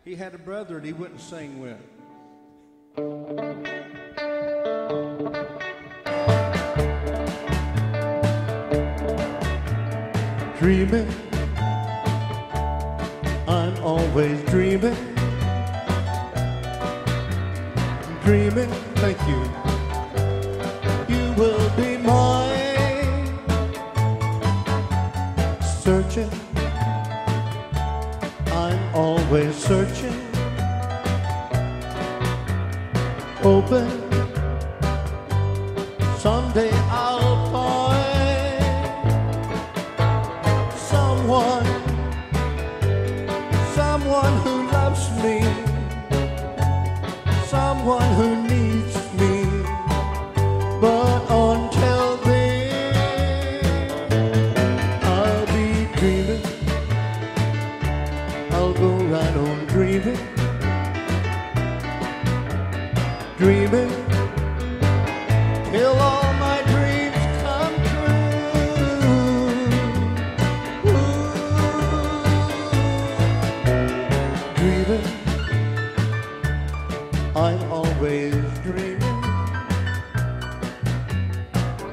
he had a brother that he wouldn't sing with. Dreaming, I'm always dreaming. Dreaming, thank you. You will be mine. Searching, I'm always searching. Hoping someday I'll find someone who loves me, someone who needs me. But until then, I'll be dreaming. I'll go right on dreaming, dreaming till all my dreams come true. Dreaming, I'm always dreaming.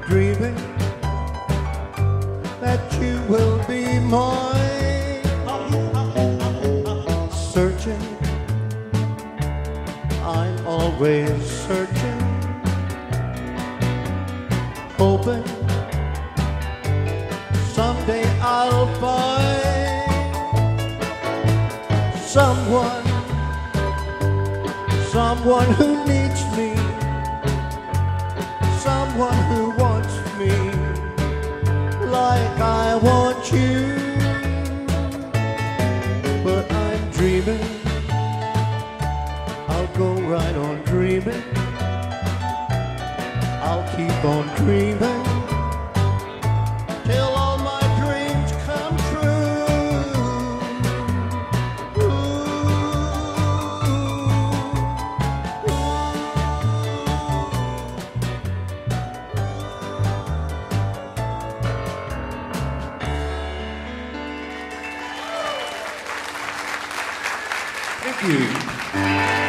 Dreaming that you will be mine. Searching, I'm always searching. Hoping someday I'll find someone who needs me, someone who wants me like I want you. But I'm dreaming, I'll go right on dreaming. I'll keep on dreaming till all my dreams come true. Thank you.